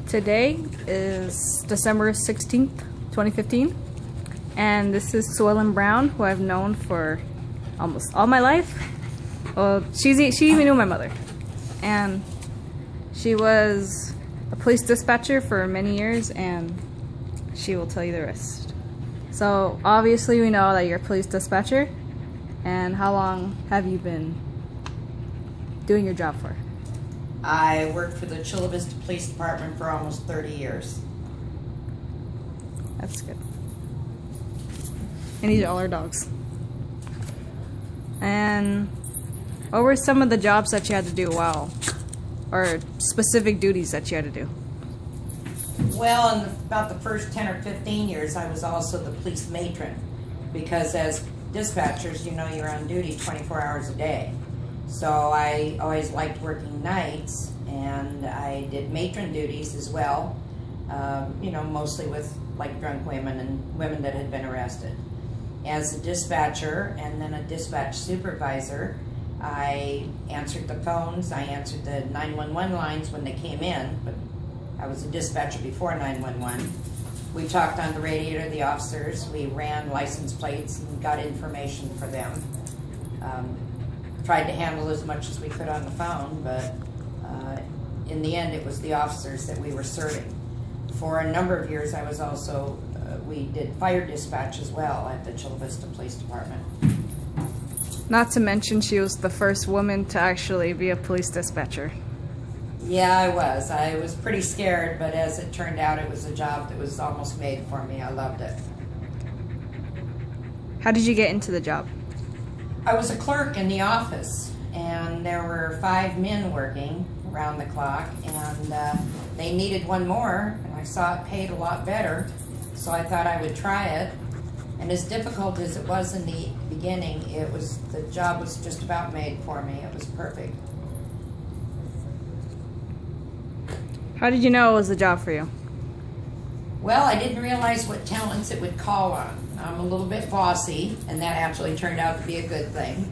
Today is December 16th, 2015, and this is Suellen Brown, who I've known for almost all my life. Well, she even knew my mother, and she was a police dispatcher for many years, and she will tell you the rest. So obviously we know that you're a police dispatcher, and how long have you been doing your job for? I worked for the Chula Vista Police Department for almost 30 years. That's good. And these are all our dogs. And what were some of the jobs that you had to do or specific duties that you had to do? Well, in about the first 10 or 15 years, I was also the police matron, because as dispatchers, you know, you're on duty 24 hours a day. So I always liked working nights, and I did matron duties as well, you know, mostly with like drunk women and women that had been arrested. As a dispatcher and then a dispatch supervisor, I answered the phones, I answered the 911 lines when they came in, but I was a dispatcher before 911. We talked on the radio to the officers, we ran license plates and got information for them. Tried to handle as much as we could on the phone, but in the end it was the officers that we were serving. For a number of years I was also, we did fire dispatch as well at the Chula Vista Police Department. Not to mention she was the first woman to actually be a police dispatcher. Yeah, I was. I was pretty scared, but as it turned out it was a job that was almost made for me. I loved it. How did you get into the job? I was a clerk in the office, and there were 5 men working around the clock, and they needed one more, and I saw it paid a lot better, so I thought I would try it. And as difficult as it was in the beginning, the job was just about made for me. It was perfect. How did you know it was the job for you? Well, I didn't realize what talents it would call on. I'm a little bit bossy, and that actually turned out to be a good thing.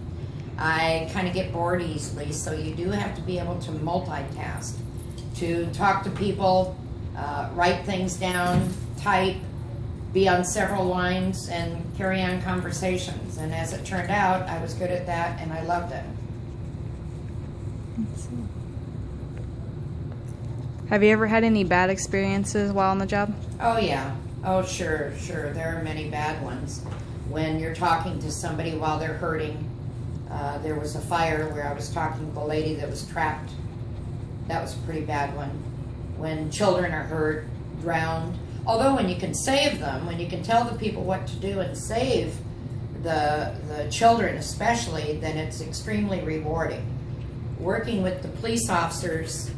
I kind of get bored easily, so you do have to be able to multitask, to talk to people, write things down, type, be on several lines, and carry on conversations. And as it turned out, I was good at that, and I loved it. Let's see. Have you ever had any bad experiences while on the job? Oh yeah. Oh sure. There are many bad ones. When you're talking to somebody while they're hurting, there was a fire where I was talking to a lady that was trapped. That was a pretty bad one. When children are hurt, drowned. Although when you can save them, when you can tell the people what to do and save the children especially, then it's extremely rewarding. Working with the police officers,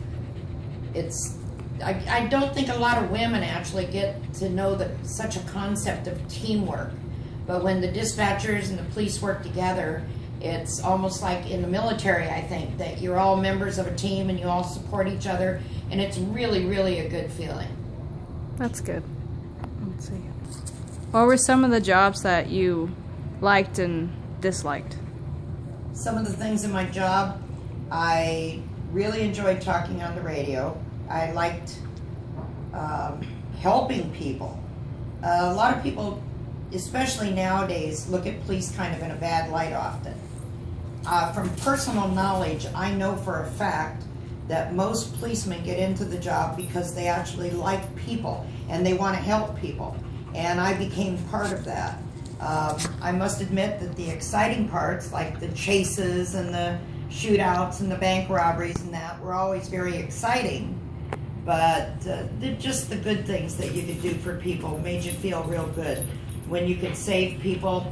I don't think a lot of women actually get to know such a concept of teamwork. But when the dispatchers and the police work together, it's almost like in the military, I think, that you're all members of a team and you all support each other, and it's really, really a good feeling. That's good. Let's see. What were some of the jobs that you liked and disliked? Some of the things in my job, I really enjoyed talking on the radio. I liked helping people. A lot of people, especially nowadays, look at police kind of in a bad light often. From personal knowledge, I know for a fact that most policemen get into the job because they actually like people and they want to help people. And I became part of that. I must admit that the exciting parts, like the chases and the shootouts and the bank robberies and that, were always very exciting. But just the good things that you could do for people made you feel real good. When you could save people,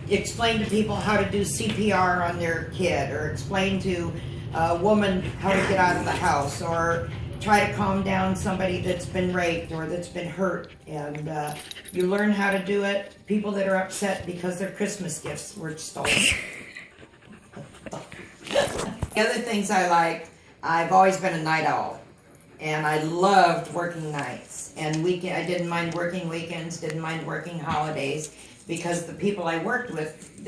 explain to people how to do CPR on their kid, or explain to a woman how to get out of the house, or try to calm down somebody that's been raped or that's been hurt. And you learn how to do it. People that are upset because their Christmas gifts were stolen. The other things I like, I've always been a night owl, and I loved working nights. And I didn't mind working weekends, didn't mind working holidays, because the people I worked with,